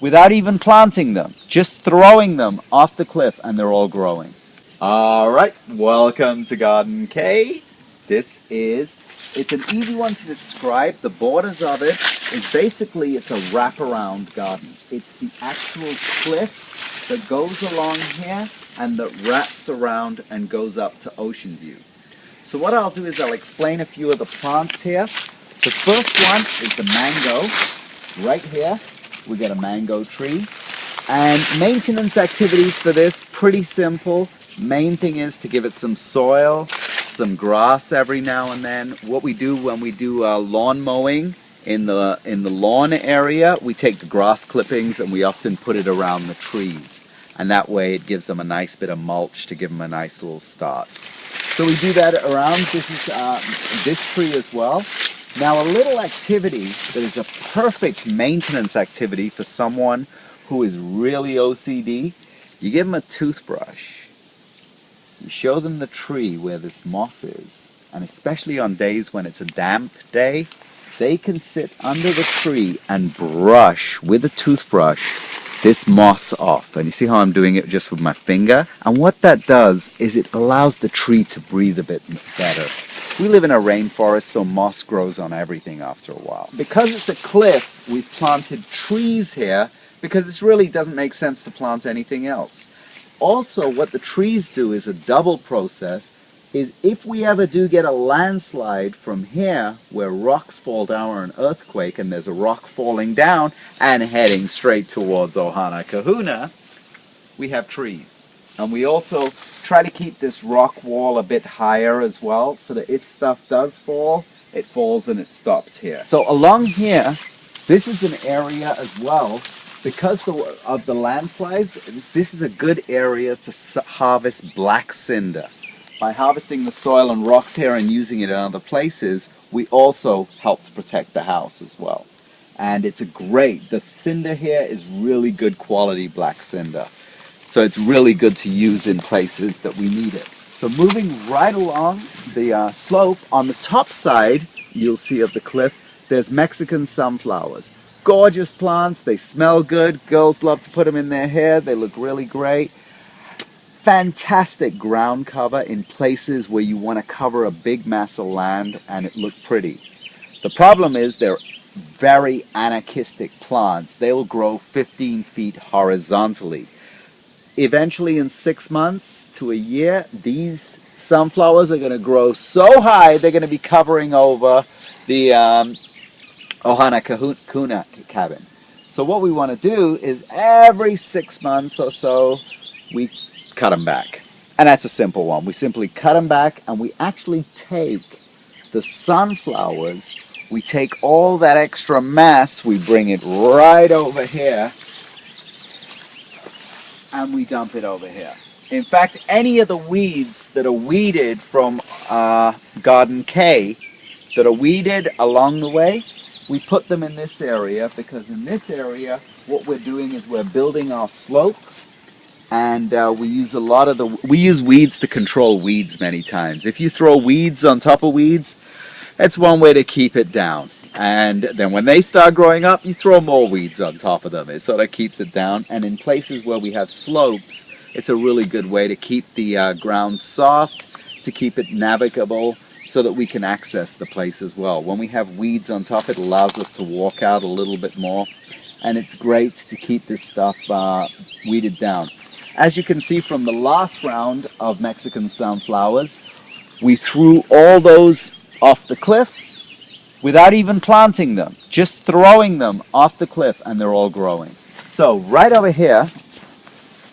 without even planting them, just throwing them off the cliff and they're all growing. All right, welcome to Garden K. It's an easy one to describe. The borders of it is basically, it's a wraparound garden. It's the actual cliff that goes along here and that wraps around and goes up to ocean view. So what I'll do is I'll explain a few of the plants here. The first one is the mango. Right here, we get a mango tree. And maintenance activities for this, pretty simple. Main thing is to give it some soil, some grass every now and then. What we do when we do lawn mowing in the lawn area, we take the grass clippings and we often put it around the trees. And that way it gives them a nice bit of mulch to give them a nice little start. So we do that around this tree as well. Now a little activity that is a perfect maintenance activity for someone who is really OCD, you give them a toothbrush. You show them the tree where this moss is, and especially on days when it's a damp day, they can sit under the tree and brush with a toothbrush this moss off. And you see how I'm doing it just with my finger? And what that does is it allows the tree to breathe a bit better. We live in a rainforest, so moss grows on everything after a while. Because it's a cliff, we've planted trees here because it really doesn't make sense to plant anything else. Also, what the trees do is a double process, is if we ever do get a landslide from here, where rocks fall down or an earthquake and there's a rock falling down and heading straight towards Ohana Kahuna, we have trees. And we also try to keep this rock wall a bit higher as well, so that if stuff does fall, it falls and it stops here. So along here, this is an area as well. Because of the landslides, this is a good area to harvest black cinder. By harvesting the soil and rocks here and using it in other places, we also help to protect the house as well. And it's the cinder here is really good quality black cinder. So it's really good to use in places that we need it. So moving right along the slope, on the top side, you'll see of the cliff, there's Mexican sunflowers. Gorgeous plants, they smell good, girls love to put them in their hair, they look really great. Fantastic ground cover in places where you want to cover a big mass of land and it look pretty. The problem is they're very anarchistic plants. They will grow 15 feet horizontally. Eventually in 6 months to a year, these sunflowers are going to grow so high they're going to be covering over the Ohana Kahuna cabin. So what we want to do is every 6 months or so, we cut them back. And that's a simple one. We simply cut them back and we actually take the sunflowers, we take all that extra mass, we bring it right over here and we dump it over here. In fact, any of the weeds that are weeded from Garden K that are weeded along the way, we put them in this area because in this area what we're doing is we're building our slope and we use weeds to control weeds many times. If you throw weeds on top of weeds, that's one way to keep it down. And then when they start growing up, you throw more weeds on top of them. It sort of keeps it down. And in places where we have slopes, it's a really good way to keep the ground soft, to keep it navigable, so that we can access the place as well. When we have weeds on top, it allows us to walk out a little bit more, and it's great to keep this stuff weeded down. As you can see from the last round of Mexican sunflowers, we threw all those off the cliff without even planting them, just throwing them off the cliff, and they're all growing. So right over here,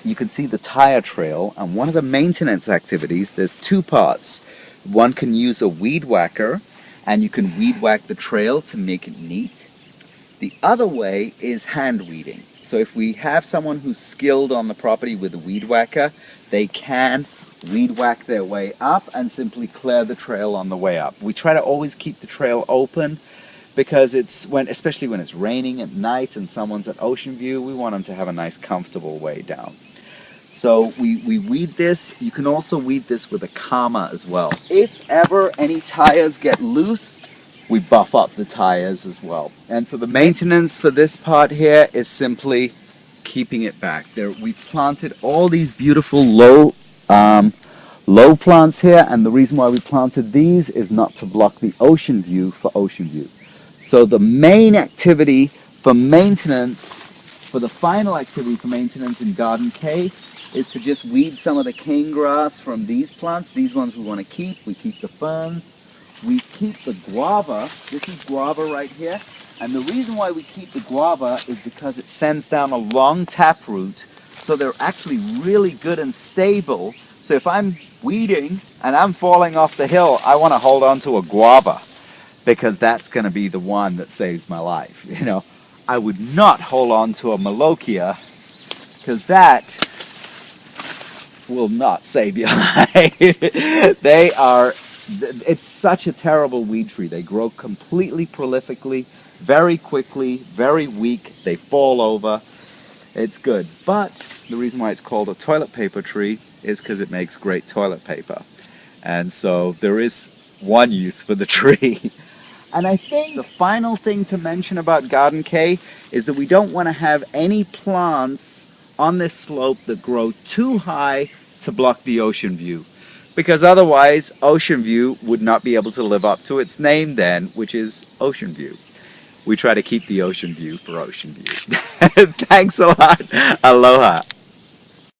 you can see the tire trail, and one of the maintenance activities, there's two parts. One can use a weed whacker, and you can weed whack the trail to make it neat. The other way is hand weeding. So if we have someone who's skilled on the property with a weed whacker, they can weed whack their way up and simply clear the trail on the way up. We try to always keep the trail open because especially when it's raining at night and someone's at ocean view, we want them to have a nice comfortable way down. So we weed this. You can also weed this with a comma as well. If ever any tires get loose, we buff up the tires as well. And so the maintenance for this part here is simply keeping it back. We planted all these beautiful low plants here, and the reason why we planted these is not to block the ocean view for ocean view. So the main activity for maintenance, for the final activity for maintenance in Garden K, is to just weed some of the cane grass from these plants. These ones we want to keep. We keep the ferns. We keep the guava. This is guava right here. And the reason why we keep the guava is because it sends down a long taproot. So they're actually really good and stable. So if I'm weeding and I'm falling off the hill, I want to hold on to a guava, because that's going to be the one that saves my life. You know, I would not hold on to a Malokia, because that will not save your life. It's such a terrible weed tree. They grow completely prolifically, very quickly, very weak. They fall over. It's good. But the reason why it's called a toilet paper tree is because it makes great toilet paper. And so there is one use for the tree. And I think the final thing to mention about Garden K is that we don't want to have any plants on this slope that grow too high to block the ocean view, because otherwise ocean view would not be able to live up to its name then, which is ocean view. We try to keep the ocean view for ocean view. Thanks a lot. Aloha.